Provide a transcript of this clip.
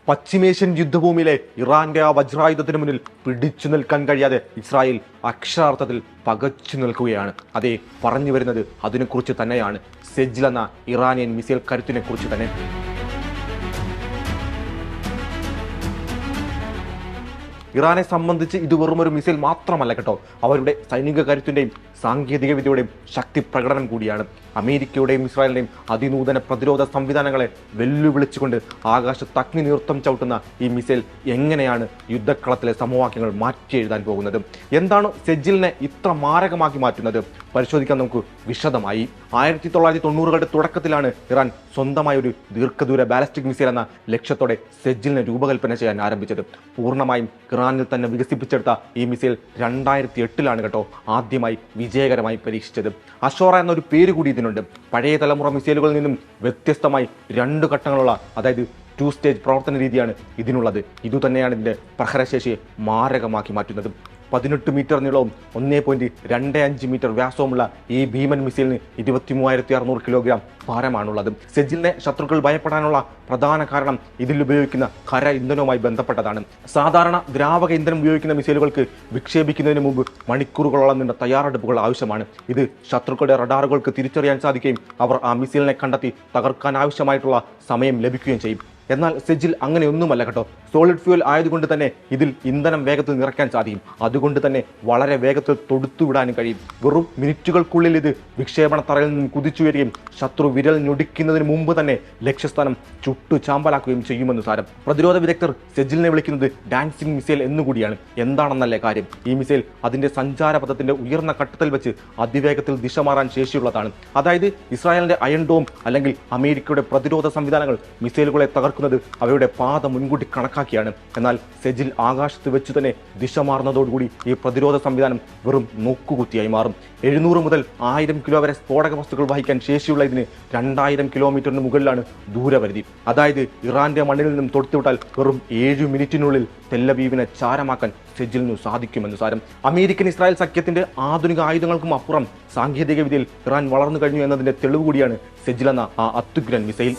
പശ്ചിമേഷ്യൻ യുദ്ധഭൂമിയിലെ ഇറാന്റെ ആ വജ്രായുധത്തിന് മുന്നിൽ പിടിച്ചു നിൽക്കാൻ കഴിയാതെ ഇസ്രായേൽ അക്ഷരാർത്ഥത്തിൽ പകച്ചു നിൽക്കുകയാണ്. അതേ, പറഞ്ഞു വരുന്നത് അതിനെക്കുറിച്ച് തന്നെയാണ്. സെജ്ൽ എന്ന ഇറാനിയൻ മിസൈൽ കരുത്തിനെ കുറിച്ച് തന്നെ. ഇറാനെ സംബന്ധിച്ച് ഇത് വെറും ഒരു മിസൈൽ മാത്രമല്ല കേട്ടോ, അവരുടെ സൈനിക കരുത്തിൻ്റെയും സാങ്കേതിക വിദ്യയുടെയും ശക്തി പ്രകടനം കൂടിയാണ്. അമേരിക്കയുടെയും ഇസ്രായേലിൻ്റെയും അതിനൂതന പ്രതിരോധ സംവിധാനങ്ങളെ വെല്ലുവിളിച്ചുകൊണ്ട് ആകാശത്ത് അഗ്നി നൃത്തം ചവിട്ടുന്ന ഈ മിസൈൽ എങ്ങനെയാണ് യുദ്ധക്കളത്തിലെ സമവാക്യങ്ങൾ മാറ്റി എഴുതാൻ പോകുന്നത്? എന്താണ് സെജ്ലിനെ ഇത്ര മാരകമാക്കി മാറ്റുന്നത്? പരിശോധിക്കാൻ നമുക്ക് വിശദമായി. 1990കളുടെ തുടക്കത്തിലാണ് ഇറാൻ സ്വന്തമായ ഒരു ദീർഘദൂര ബാലിസ്റ്റിക് മിസൈൽ എന്ന ലക്ഷ്യത്തോടെ സെജ്ലിനെ രൂപകൽപ്പന ചെയ്യാൻ ആരംഭിച്ചത്. പൂർണ്ണമായും ഇറാനിൽ തന്നെ വികസിപ്പിച്ചെടുത്ത ഈ മിസൈൽ 2008 കേട്ടോ ആദ്യമായി വിജയകരമായി പരീക്ഷിച്ചത്. അഷോറ എന്നൊരു പേര് കൂടി ഇതിനുണ്ട്. പഴയ തലമുറ മിസൈലുകളിൽ നിന്നും വ്യത്യസ്തമായി 2 ഘട്ടങ്ങളുള്ള, അതായത് 2 സ്റ്റേജ് പ്രവർത്തന രീതിയാണ് ഇതിനുള്ളത്. ഇതുതന്നെയാണ് ഇതിൻ്റെ പ്രഹരശേഷിയെ മാരകമാക്കി മാറ്റുന്നത്. 18 മീറ്റർ നീളവും 1.25 മീറ്റർ വ്യാസവുമുള്ള ഈ ഭീമൻ മിസൈലിന് 23,600 കിലോഗ്രാം ഭാരമാണുള്ളത്. സെജ്ലിനെ ശത്രുക്കൾ ഭയപ്പെടാനുള്ള പ്രധാന കാരണം ഇതിൽ ഉപയോഗിക്കുന്ന ഖര ഇന്ധനവുമായി ബന്ധപ്പെട്ടതാണ്. സാധാരണ ദ്രാവക ഇന്ധനം ഉപയോഗിക്കുന്ന മിസൈലുകൾക്ക് വിക്ഷേപിക്കുന്നതിന് മുമ്പ് മണിക്കൂറുകളോളം നീണ്ട തയ്യാറെടുപ്പുകൾ ആവശ്യമാണ്. ഇത് ശത്രുക്കളുടെ റഡാറുകൾക്ക് തിരിച്ചറിയാൻ സാധിക്കുകയും അവർ ആ മിസൈലിനെ കണ്ടെത്തി തകർക്കാൻ ആവശ്യമായിട്ടുള്ള സമയം ലഭിക്കുകയും ചെയ്യും. എന്നാൽ സെജ്ൽ അങ്ങനെയൊന്നുമല്ല കേട്ടോ. സോളിഡ് ഫ്യൂൽ ആയതുകൊണ്ട് തന്നെ ഇതിൽ ഇന്ധനം വേഗത്തിൽ നിറയ്ക്കാൻ സാധിക്കും. അതുകൊണ്ട് തന്നെ വളരെ വേഗത്തിൽ തൊടുത്തുവിടാനും കഴിയും. വെറും മിനിറ്റുകൾക്കുള്ളിൽ ഇത് വിക്ഷേപണ തറയിൽ നിന്നും കുതിച്ചുയരുകയും ശത്രു വിരൽ ഞൊടിക്കുന്നതിന് മുമ്പ് തന്നെ ലക്ഷ്യസ്ഥാനം ചുട്ടു ചാമ്പലാക്കുകയും ചെയ്യുമെന്ന് സാരം. പ്രതിരോധ വിദഗ്ധർ സെജ്ലിനെ വിളിക്കുന്നത് ഡാൻസിംഗ് മിസൈൽ എന്നുകൂടിയാണ്. എന്താണെന്നല്ലേ കാര്യം? ഈ മിസൈൽ അതിന്റെ സഞ്ചാരപഥത്തിന്റെ ഉയർന്ന ഘട്ടത്തിൽ വെച്ച് അതിവേഗത്തിൽ ദിശ മാറാൻ ശേഷിയുള്ളതാണ്. അതായത് ഇസ്രായേലിന്റെ അയൺ ഡോം അല്ലെങ്കിൽ അമേരിക്കയുടെ പ്രതിരോധ സംവിധാനങ്ങൾ മിസൈലുകളെ തകർക്കുന്നത് അവയുടെ പാത മുൻകൂട്ടി കണക്കാക്കിയാണ്. എന്നാൽ സെജ്ൽ ആകാശത്ത് വെച്ച് തന്നെ ദിശ മാറുന്നതോടുകൂടി ഈ പ്രതിരോധ സംവിധാനം വെറും നോക്കുകുത്തിയായി മാറും. 700 മുതൽ 1000 കിലോ വരെ സ്ഫോടക വസ്തുക്കൾ വഹിക്കാൻ ശേഷിയുള്ള ഇതിന് 2000 കിലോമീറ്ററിന് മുകളിലാണ് ദൂരപരിധി. അതായത് ഇറാന്റെ മണ്ണിൽ നിന്നും തൊടുത്തുവിട്ടാൽ വെറും 7 മിനിറ്റിനുള്ളിൽ തെല്ലവീവിനെ ചാരമാക്കാൻ സെജ്ലിനു സാധിക്കുമെന്ന് സാരം. അമേരിക്കൻ ഇസ്രായേൽ സഖ്യത്തിന്റെ ആധുനിക ആയുധങ്ങൾക്കും അപ്പുറം സാങ്കേതിക വിദ്യയിൽ ഇറാൻ വളർന്നു കഴിഞ്ഞു എന്നതിന്റെ തെളിവ് കൂടിയാണ് സെജ്ൽ എന്ന ആ അത്യുഗ്രൻ മിസൈൽ.